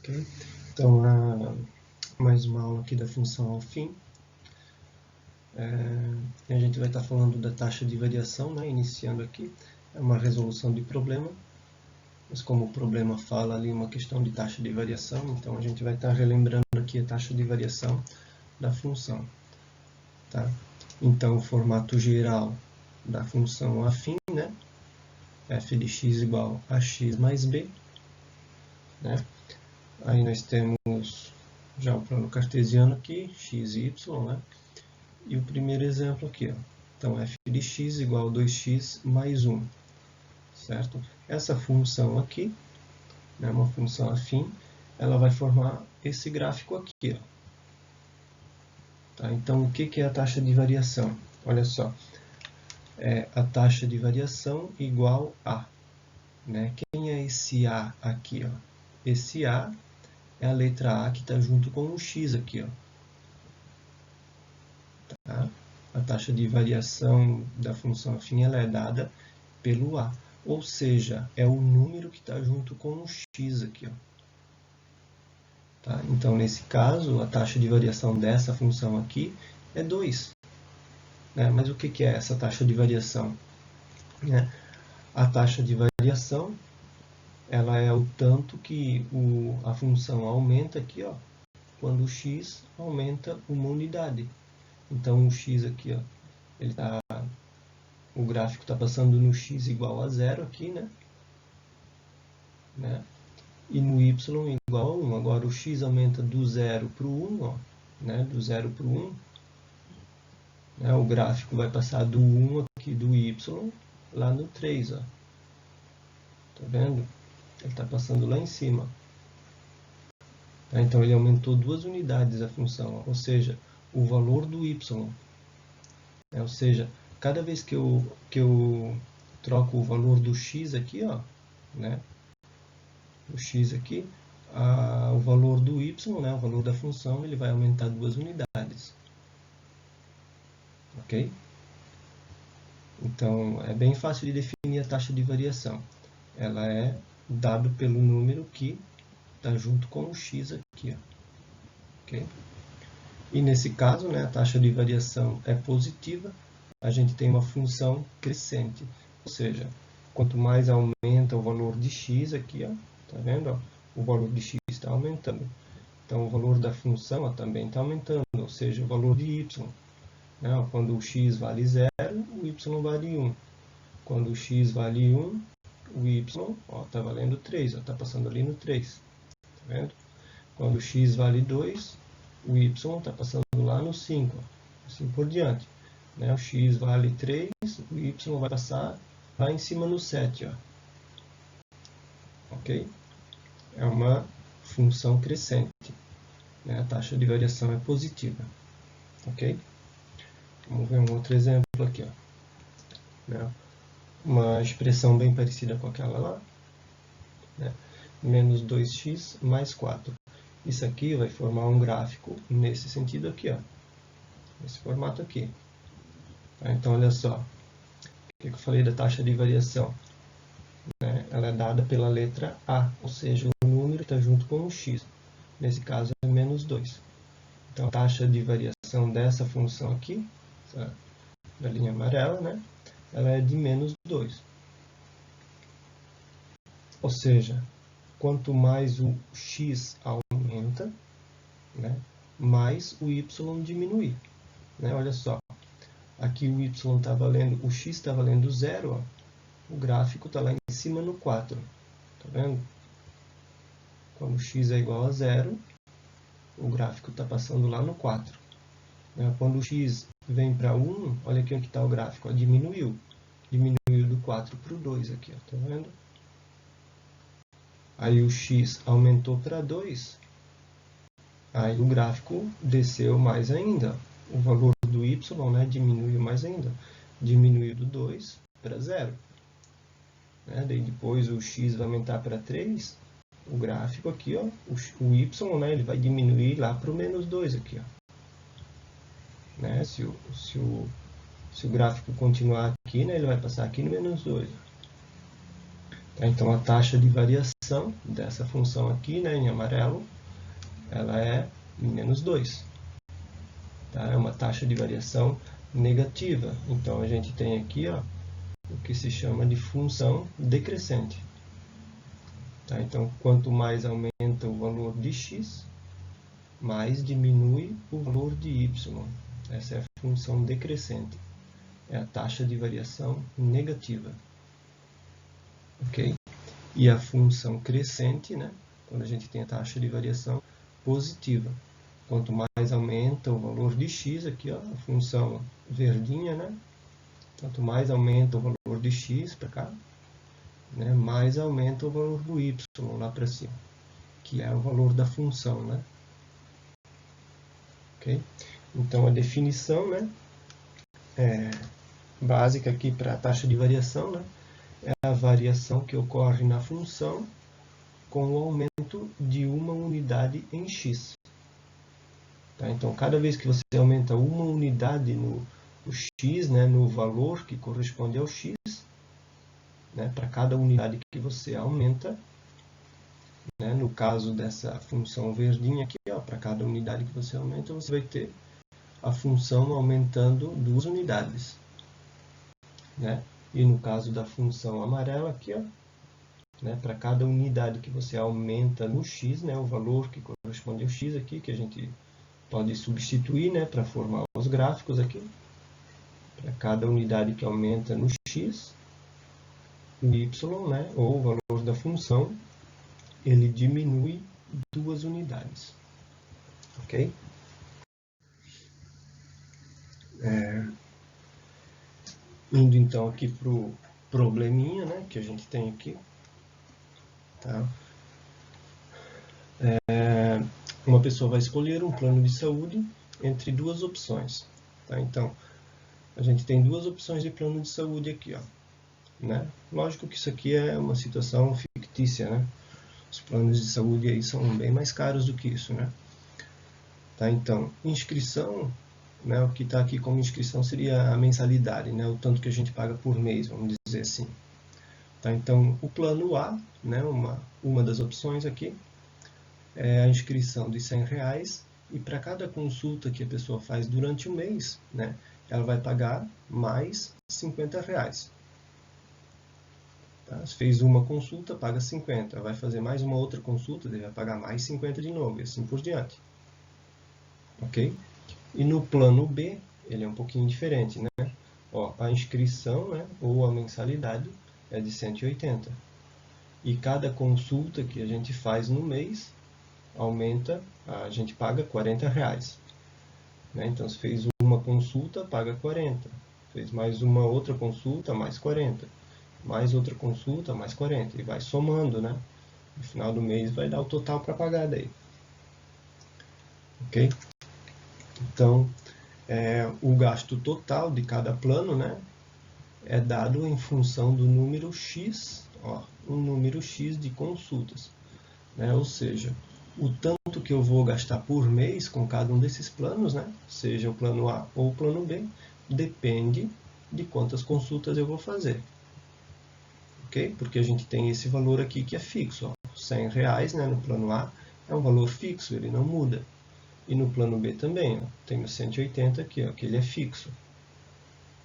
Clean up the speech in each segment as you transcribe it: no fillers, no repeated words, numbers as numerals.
Okay? Então, mais uma aula aqui da função afim. A gente vai estar falando da taxa de variação, né? Iniciando aqui. É uma resolução de problema, mas como o problema fala ali uma questão de taxa de variação, então a gente vai estar relembrando aqui a taxa de variação da função. Tá? Então, o formato geral da função afim, né? F de x igual a x mais b. Né? Aí nós temos já o plano cartesiano aqui, x e y, né? E o primeiro exemplo aqui, ó. Então, f de x igual a 2x mais 1, certo? Essa função aqui, né, uma função afim, ela vai formar esse gráfico aqui, ó. Tá? Então, o que é a taxa de variação? Olha só, é a taxa de variação igual a, né? Quem é esse a aqui, ó? Esse a é a letra a que está junto com o x aqui, ó. Tá? A taxa de variação da função afim ela é dada pelo a, ou seja, é o número que está junto com o x aqui. Ó. Tá? Então, nesse caso, a taxa de variação dessa função aqui é 2. Né? Mas o que é essa taxa de variação? Né? A taxa de variação ela é o tanto que a função aumenta aqui, ó, quando o x aumenta uma unidade. Então, o x aqui, ó, o gráfico está passando no x igual a 0 aqui, né? E no y igual a 1. Agora, o x aumenta do 0 para o 1, ó, né? Do 0 para o 1. Né? O gráfico vai passar do 1 aqui, do y, lá no 3, ó. Tá vendo? Ele está passando lá em cima. Tá? Então, ele aumentou 2 unidades a função, ó, ou seja, o valor do y. Ou seja, cada vez que eu troco o valor do x aqui, ó, né? O x aqui, o valor do y, né? O valor da função, ele vai aumentar 2 unidades. Ok? Então, é bem fácil de definir a taxa de variação. Ela é dada pelo número que está junto com o x aqui. Ó. Ok? E nesse caso, né, a taxa de variação é positiva, a gente tem uma função crescente. Ou seja, quanto mais aumenta o valor de x aqui, ó, tá vendo? Ó, o valor de x está aumentando. Então, o valor da função ó, também está aumentando, ou seja, o valor de y. Né? Ó, quando o x vale 0, o y vale 1. Quando o x vale 1, o y está valendo 3, está passando ali no 3. Tá vendo? Quando o x vale 2, o y está passando lá no 5, assim por diante. Né? O x vale 3, o y vai passar lá em cima no 7. Ó. Ok? É uma função crescente. Né? A taxa de variação é positiva. Ok? Vamos ver um outro exemplo aqui. Ó. Né? Uma expressão bem parecida com aquela lá. Né? Menos 2x mais 4. Isso aqui vai formar um gráfico nesse sentido aqui, ó. Nesse formato aqui. Tá? Então, olha só. O que eu falei da taxa de variação? Né? Ela é dada pela letra A, ou seja, o número que está junto com o x. Nesse caso, é menos 2. Então, a taxa de variação dessa função aqui, da linha amarela, né? Ela é de menos 2. Ou seja, quanto mais o x aumenta, né, mais o y diminui. Né? Olha só, aqui o y está valendo, o x está valendo 0, ó, o gráfico está lá em cima no 4. Tá vendo? Quando x é igual a 0, o gráfico está passando lá no 4. Né? Quando o x vem para 1, olha aqui onde está o gráfico, ó, diminuiu. Diminuiu do 4 para o 2 aqui, ó, tá vendo? Aí o x aumentou para 2, aí o gráfico desceu mais ainda. O valor do y, né, diminuiu mais ainda. Diminuiu do 2 para 0. Né? Daí depois o x vai aumentar para 3. O gráfico aqui, ó, o y, né, ele vai diminuir lá para o menos 2 aqui. Ó. Né? Se o gráfico continuar aqui, né, ele vai passar aqui no menos 2. Tá? Então a taxa de variação variação dessa função aqui, né, em amarelo, ela é menos 2. Tá? É uma taxa de variação negativa. Então, a gente tem aqui ó, o que se chama de função decrescente. Tá? Então, quanto mais aumenta o valor de x, mais diminui o valor de y. Essa é a função decrescente. É a taxa de variação negativa. Ok? E a função crescente, né? Quando a gente tem a taxa de variação positiva. Quanto mais aumenta o valor de x, aqui ó, a função verdinha, né? Quanto mais aumenta o valor de x para cá, né? Mais aumenta o valor do y lá para cima, que é o valor da função, né? Ok? Então a definição, né? Básica aqui para a taxa de variação, né? É a variação que ocorre na função com o aumento de uma unidade em x. Tá? Então, cada vez que você aumenta uma unidade no x, né, no valor que corresponde ao x, né, para cada unidade que você aumenta, né, no caso dessa função verdinha aqui, para cada unidade que você aumenta, você vai ter a função aumentando 2 unidades. Né? E no caso da função amarela aqui, né, para cada unidade que você aumenta no x, né, o valor que corresponde ao x aqui, que a gente pode substituir, né, para formar os gráficos aqui. Para cada unidade que aumenta no x, o y, né, ou o valor da função, ele diminui 2 unidades. Ok? Indo então aqui para o probleminha, né, que a gente tem aqui. Tá? Uma pessoa vai escolher um plano de saúde entre 2 opções. Tá? Então, a gente tem 2 opções de plano de saúde aqui. Ó, né? Lógico que isso aqui é uma situação fictícia. Né? Os planos de saúde aí são bem mais caros do que isso. Né? Tá? Então, inscrição, né, o que está aqui como inscrição seria a mensalidade, né, o tanto que a gente paga por mês, vamos dizer assim. Tá? Então, o plano A, né, uma das opções aqui, é a inscrição de R$100, e para cada consulta que a pessoa faz durante o mês, né, ela vai pagar mais R$50. Tá? Se fez uma consulta, paga 50. Vai fazer mais uma outra consulta, ele vai pagar mais 50 de novo, e assim por diante. Ok? E no plano B, ele é um pouquinho diferente, né? Ó, a inscrição, né, ou a mensalidade é de 180. E cada consulta que a gente faz no mês aumenta, a gente paga R$40. Né? Então, se fez uma consulta, paga 40. Fez mais uma outra consulta, mais 40. Mais outra consulta, mais 40. E vai somando, né? No final do mês vai dar o total para pagar daí. Ok? Então, o gasto total de cada plano, né, é dado em função do número X, ó, um número X de consultas. Né? Ou seja, o tanto que eu vou gastar por mês com cada um desses planos, né, seja o plano A ou o plano B, depende de quantas consultas eu vou fazer. Ok? Porque a gente tem esse valor aqui que é fixo. Ó, R$100, né, no plano A é um valor fixo, ele não muda. E no plano B também, ó, tem o 180 aqui, ó, que ele é fixo.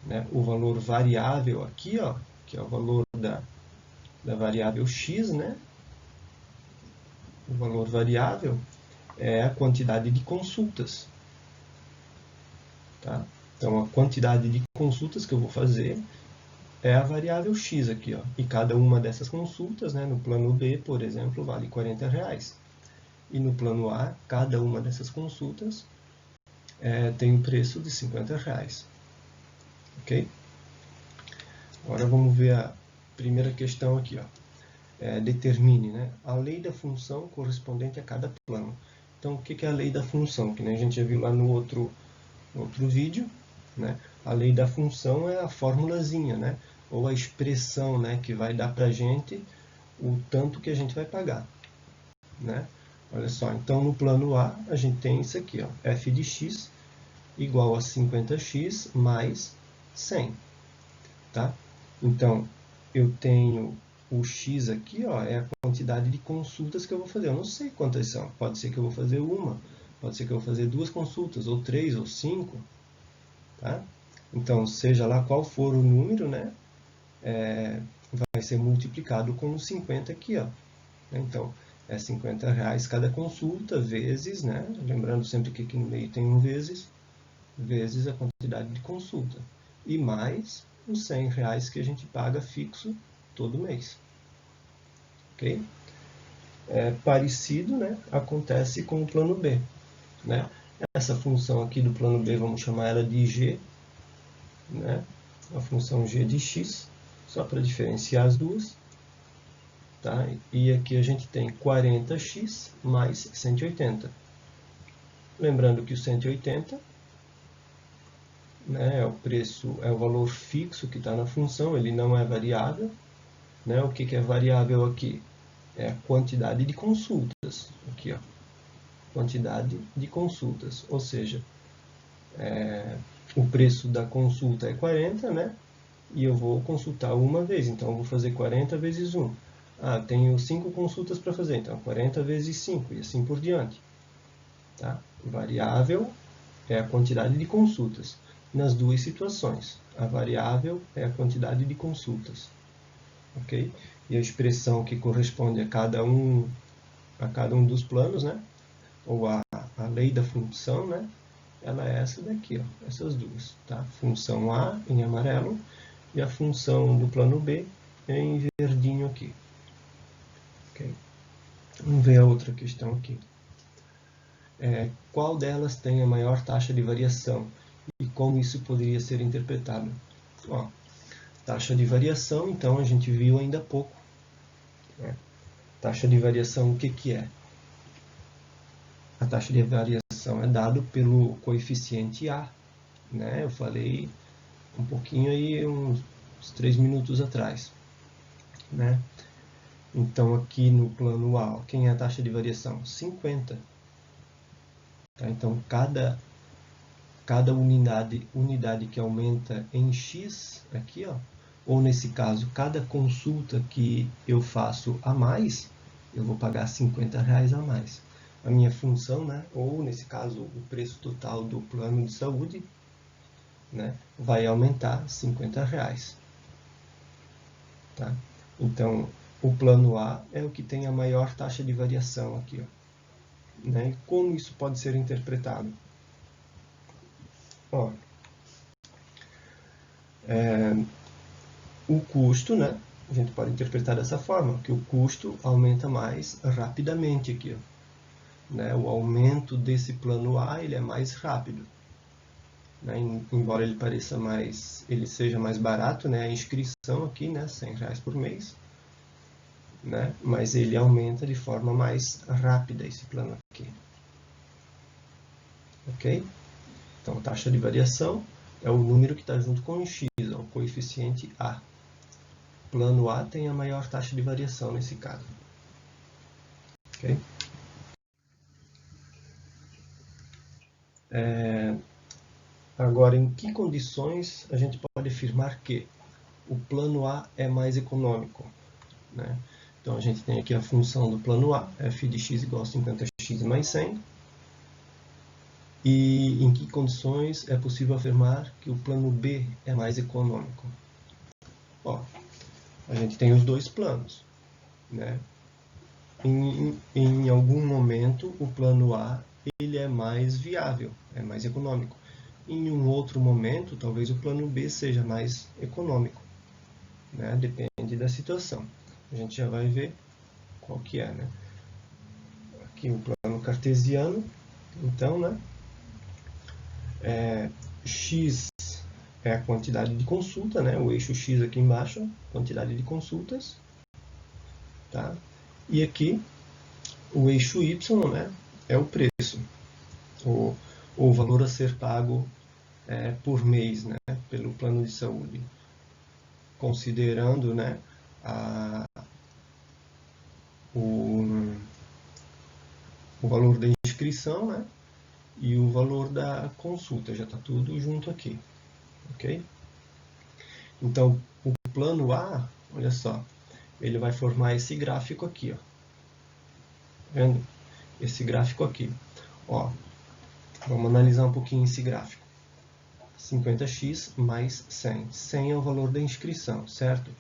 Né? O valor variável aqui, ó, que é o valor da variável x, né? O valor variável é a quantidade de consultas. Tá? Então, a quantidade de consultas que eu vou fazer é a variável x aqui. Ó. E cada uma dessas consultas, né, no plano B, por exemplo, vale R$40. E no plano A, cada uma dessas consultas tem um preço de R$50. Ok? Agora vamos ver a primeira questão aqui. Ó. Determine, né, a lei da função correspondente a cada plano. Então, o que é a lei da função? Que, né, a gente já viu lá no outro vídeo. Né? A lei da função é a formulazinha, né, ou a expressão, né, que vai dar para a gente o tanto que a gente vai pagar. Né? Olha só, então no plano A a gente tem isso aqui, ó, f de x igual a 50x mais 100. Tá? Então, eu tenho o X aqui, ó, é a quantidade de consultas que eu vou fazer. Eu não sei quantas são. Pode ser que eu vou fazer uma, pode ser que eu vou fazer 2 consultas, ou 3, ou 5. Tá? Então, seja lá qual for o número, né, vai ser multiplicado com os 50 aqui. Ó. Então, é R$50 cada consulta, vezes, né, lembrando sempre que aqui no meio tem um vezes a quantidade de consulta. E mais os R$100 que a gente paga fixo todo mês. Ok? Parecido, né, acontece com o plano B. Né? Essa função aqui do plano B, vamos chamar ela de G, né? A função G de X, só para diferenciar as duas. Tá? E aqui a gente tem 40x mais 180. Lembrando que o 180, né, é o preço, é o valor fixo que está na função, ele não é variável. Né? O que é variável aqui? É a quantidade de consultas. Aqui, ó. Quantidade de consultas. Ou seja, o preço da consulta é 40, né? E eu vou consultar uma vez. Então, eu vou fazer 40 vezes 1. Ah, tenho 5 consultas para fazer. Então, 40 vezes 5 e assim por diante. Tá? Variável é a quantidade de consultas. Nas duas situações, a variável é a quantidade de consultas. Ok? E a expressão que corresponde a cada um dos planos, né? Ou a lei da função, né? Ela é essa daqui, ó, essas duas. Tá? Função A em amarelo e a função do plano B em verdinho aqui. Okay? Vamos ver a outra questão aqui. Qual delas tem a maior taxa de variação e como isso poderia ser interpretado? Ó, taxa de variação, então, a gente viu ainda há pouco. Né? Taxa de variação, o que é? A taxa de variação é dado pelo coeficiente A. Né? Eu falei um pouquinho aí, uns 3 minutos atrás. Né? Então, aqui no plano A, quem é a taxa de variação? 50. Tá? Então, cada unidade que aumenta em X, aqui, ó, ou nesse caso, cada consulta que eu faço a mais, eu vou pagar R$50 a mais. A minha função, né, ou nesse caso, o preço total do plano de saúde, né, vai aumentar R$50. Tá? Então, o plano A é o que tem a maior taxa de variação aqui. Ó. Né? E como isso pode ser interpretado? Ó, o custo, né? A gente pode interpretar dessa forma, que o custo aumenta mais rapidamente aqui. Ó. Né? O aumento desse plano A ele é mais rápido. Né? Embora ele pareça mais, ele seja mais barato, né? A inscrição aqui, né? R$100 por mês. Né? Mas ele aumenta de forma mais rápida esse plano aqui. Ok? Então, a taxa de variação é o número que está junto com o x, o coeficiente A. Plano A tem a maior taxa de variação nesse caso. Ok? Agora, em que condições a gente pode afirmar que o plano A é mais econômico? Né? Então, a gente tem aqui a função do plano A, f de x igual a 50x mais 100. E em que condições é possível afirmar que o plano B é mais econômico? Ó, a gente tem os dois planos. Né? Em algum momento, o plano A ele é mais viável, é mais econômico. Em um outro momento, talvez o plano B seja mais econômico. Né? Depende da situação. A gente já vai ver qual que é. Né? Aqui o plano cartesiano. Então, né? X é a quantidade de consulta, né? O eixo X aqui embaixo, quantidade de consultas. Tá? E aqui, o eixo Y, né? É o preço. O valor a ser pago por mês, né? Pelo plano de saúde. Considerando, né? O valor da inscrição, né? E o valor da consulta, já está tudo junto aqui, ok? Então, o plano A, olha só, ele vai formar esse gráfico aqui, ó. Tá vendo? Esse gráfico aqui. Ó, vamos analisar um pouquinho esse gráfico. 50x mais 100. 100 é o valor da inscrição, certo?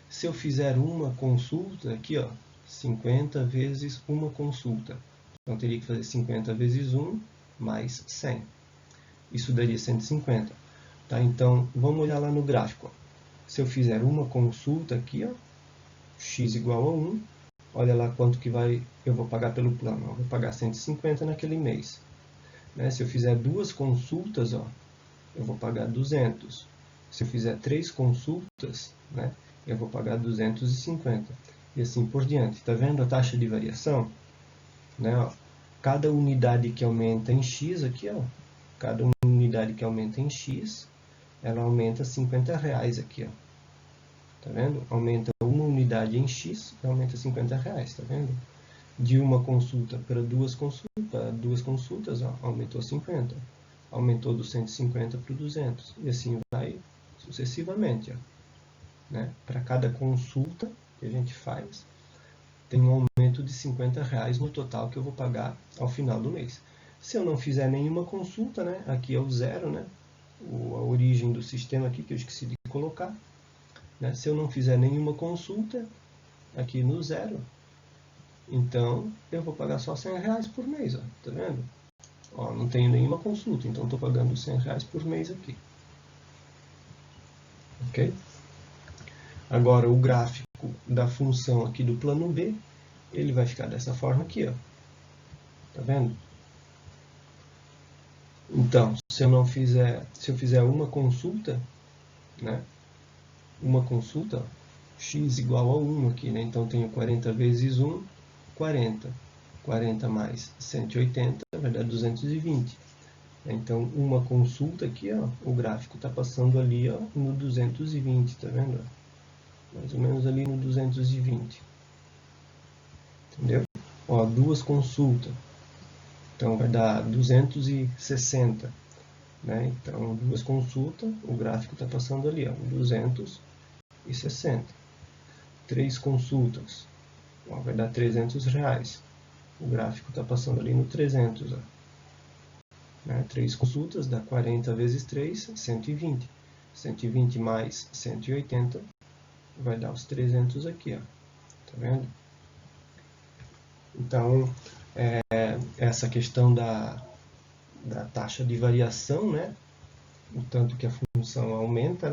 Se eu fizer uma consulta aqui, ó, 50 vezes uma consulta. Então, eu teria que fazer 50 vezes 1 mais 100. Isso daria 150. Tá? Então, vamos olhar lá no gráfico. Ó. Se eu fizer uma consulta aqui, ó, x igual a 1, olha lá quanto que eu vou pagar pelo plano. Eu vou pagar 150 naquele mês. Né? Se eu fizer duas consultas, ó, eu vou pagar 200. Se eu fizer 3 consultas, né, eu vou pagar 250. E assim por diante. Está vendo a taxa de variação? Né, ó, cada unidade que aumenta em x aqui, ó, cada unidade que aumenta em x, ela aumenta R$50 aqui, ó. Tá vendo? Aumenta uma unidade em x e aumenta R$50, tá vendo? De uma consulta para duas consultas, ó, aumentou 50. Aumentou do 150 para o 200. E assim vai sucessivamente. Ó, né? Para cada consulta que a gente faz, tem um aumento de R$50 no total que eu vou pagar ao final do mês. Se eu não fizer nenhuma consulta, né? Aqui é o zero, né? A origem do sistema aqui que eu esqueci de colocar. Né? Se eu não fizer nenhuma consulta, aqui no zero, então eu vou pagar só R$100 por mês, ó, tá vendo? Ó, não tenho nenhuma consulta, então estou pagando R$100 por mês aqui. Ok? Agora o gráfico da função aqui do plano B, ele vai ficar dessa forma aqui, ó. Tá vendo? Então, se eu fizer uma consulta, né? Uma consulta, ó, x igual a 1 aqui, né? Então tenho 40 vezes 1, 40. 40 mais 180 vai dar 220. Então, uma consulta aqui, ó, o gráfico está passando ali, ó, no 220, tá vendo? Mais ou menos ali no 220. Entendeu? Ó, duas consultas. Então, vai dar 260. Né? Então, duas consultas, o gráfico está passando ali, ó, 260. Três consultas, ó, vai dar R$300. O gráfico está passando ali no 300. Ó. Né? 3 consultas dá 40 vezes 3, 120. 120 mais 180 vai dar os 300 aqui. Ó. Tá vendo? Então, essa questão da taxa de variação, né? O tanto que a função aumenta,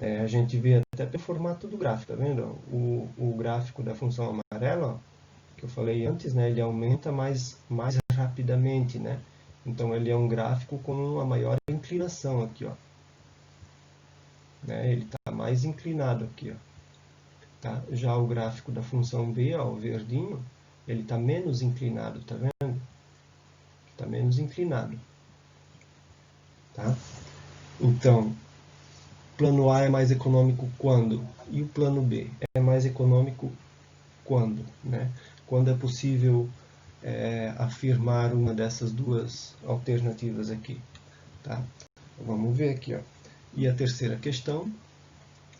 né? A gente vê até pelo formato do gráfico, tá vendo? O gráfico da função amarela, ó, que eu falei antes, né? Ele aumenta mais rapidamente, né? Então ele é um gráfico com uma maior inclinação aqui, ó. Né? Ele está mais inclinado aqui, ó. Tá? Já o gráfico da função B, ó, o verdinho, ele está menos inclinado, tá vendo? Está menos inclinado. Tá? Então, plano A é mais econômico quando? E o plano B é mais econômico quando? Né? Quando é possível afirmar uma dessas duas alternativas aqui. Tá? Vamos ver aqui. Ó. E a terceira questão,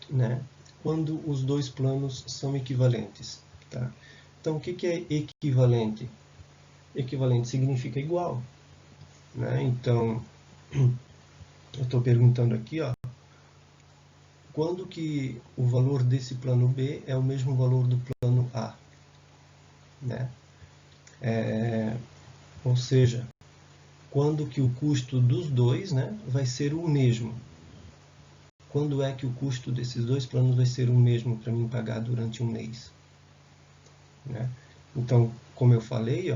né? Quando os dois planos são equivalentes. Tá? Então, o que é equivalente? Equivalente significa igual. Né? Então, eu estou perguntando aqui, ó, quando que o valor desse plano B é o mesmo valor do plano A. Né? Ou seja, quando que o custo dos dois, né, vai ser o mesmo. Quando é que o custo desses dois planos vai ser o mesmo para mim pagar durante um mês? Né? Então, como eu falei,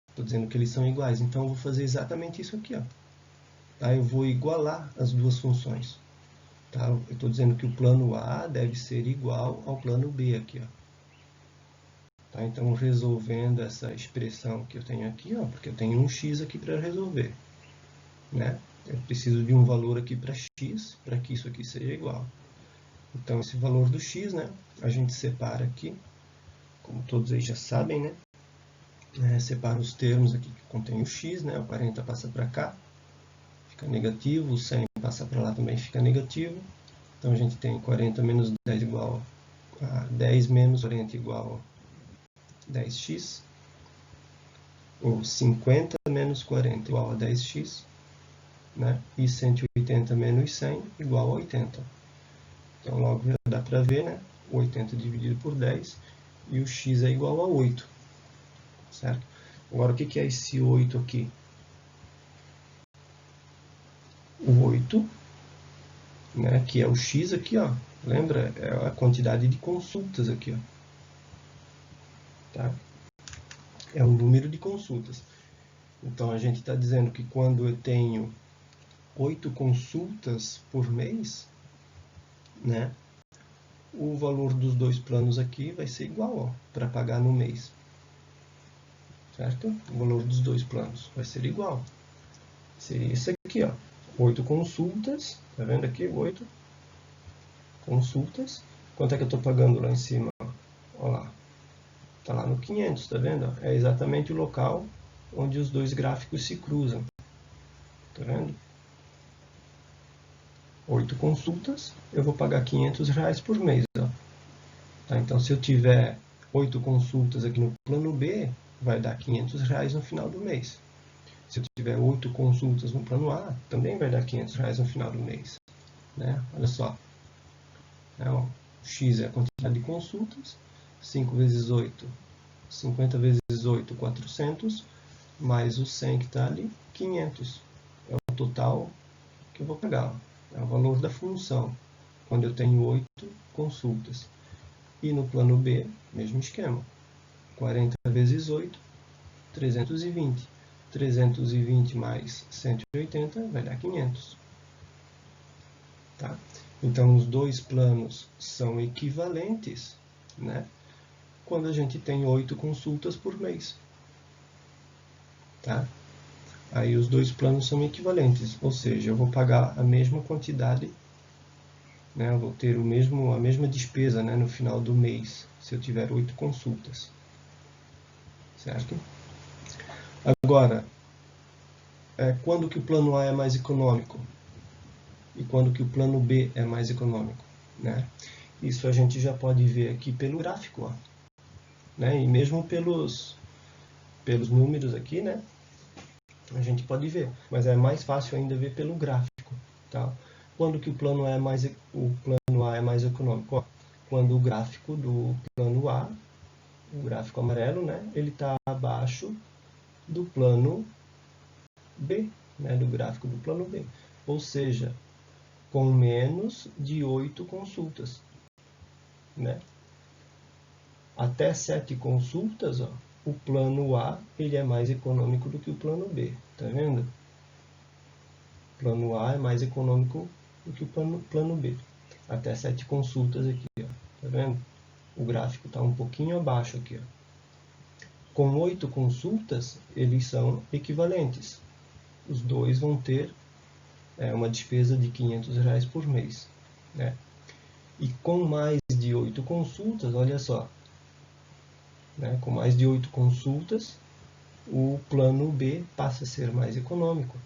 estou dizendo que eles são iguais, então eu vou fazer exatamente isso aqui. Ó. Tá? Eu vou igualar as duas funções. Tá? Eu estou dizendo que o plano A deve ser igual ao plano B aqui. Ó. Tá? Então, resolvendo essa expressão que eu tenho aqui, ó, porque eu tenho um x aqui para resolver. Né? Eu preciso de um valor aqui para x, para que isso aqui seja igual. Então, esse valor do x, né, a gente separa aqui, como todos aí já sabem, né? Separa os termos aqui que contém o x, né? O 40 passa para cá, fica negativo, o 100 passa para lá também fica negativo. Então, a gente tem 40 menos 10 igual 10 menos 40 igual a 10x, ou 50 menos 40 igual a 10x, né? E 180 menos 100 igual a 80. Então, logo já dá para ver, né? 80 dividido por 10, e o x é igual a 8, certo? Agora, o que é esse 8 aqui? O 8, né, que é o x aqui, ó, lembra? É a quantidade de consultas aqui, ó, tá? É o número de consultas. Então, a gente está dizendo que quando eu tenho 8 consultas por mês, né, o valor dos dois planos aqui vai ser igual, para pagar no mês. Certo? O valor dos dois planos vai ser igual. Seria isso aqui, ó. 8 consultas, tá vendo aqui? 8 consultas. Quanto é que eu estou pagando lá em cima? Olha lá. Está lá no 500, tá vendo? É exatamente o local onde os dois gráficos se cruzam. Tá vendo? 8 consultas, eu vou pagar R$500 por mês. Ó. Tá? Então, se eu tiver 8 consultas aqui no plano B, vai dar R$500 no final do mês. Se eu tiver 8 consultas no plano A, também vai dar R$500 no final do mês. Né? Olha só. O X é a quantidade de consultas. 5 vezes 8, 50 vezes 8, 400. Mais o 100 que está ali, 500. É o total que eu vou pegar. É o valor da função, quando eu tenho 8 consultas. E no plano B, mesmo esquema. 40 vezes 8, 320. 320 mais 180 vai dar 500. Tá? Então, os dois planos são equivalentes, né? Quando a gente tem 8 consultas por mês. Tá? Aí os dois planos são equivalentes, ou seja, eu vou pagar a mesma quantidade, né? Eu vou ter a mesma despesa, né, no final do mês, se eu tiver 8 consultas. Certo? Agora, quando que o plano A é mais econômico? E quando que o plano B é mais econômico? Né? Isso a gente já pode ver aqui pelo gráfico. Ó, né? E mesmo pelos números aqui, né? A gente pode ver. Mas é mais fácil ainda ver pelo gráfico. Tá? Quando que o plano A é mais econômico? Ó, quando o gráfico do plano A, o gráfico amarelo, né? Ele está abaixo do plano B, né? Do gráfico do plano B. Ou seja, com menos de 8 consultas. Né? Até 7 consultas, ó, o plano A ele é mais econômico do que o plano B. Tá vendo? O plano A é mais econômico do que o plano B. Até 7 consultas aqui. Ó, tá vendo? O gráfico está um pouquinho abaixo aqui. Ó. Com 8 consultas, eles são equivalentes. Os dois vão ter uma despesa de R$500 por mês. Né? E com mais de 8 consultas, olha só, né? Com mais de 8 consultas, o plano B passa a ser mais econômico.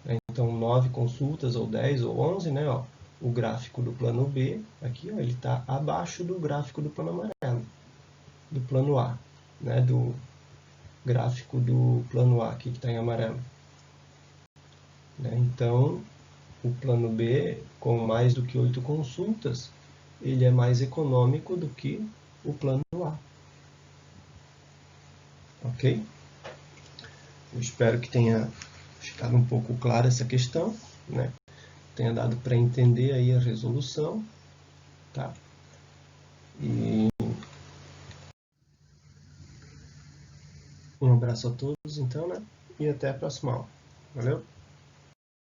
Né? Então, 9 consultas, ou 10, ou 11, né? Ó, o gráfico do plano B, aqui, ó, ele está abaixo do gráfico do plano amarelo, do plano A, né? Do gráfico do plano A, aqui que está em amarelo. Né? Então, o plano B, com mais do que 8 consultas, ele é mais econômico do que o plano A. Ok? Eu espero que tenha ficado um pouco clara essa questão, né? Tenha dado para entender aí a resolução, tá? E um abraço a todos, então, né? E até a próxima aula. Valeu?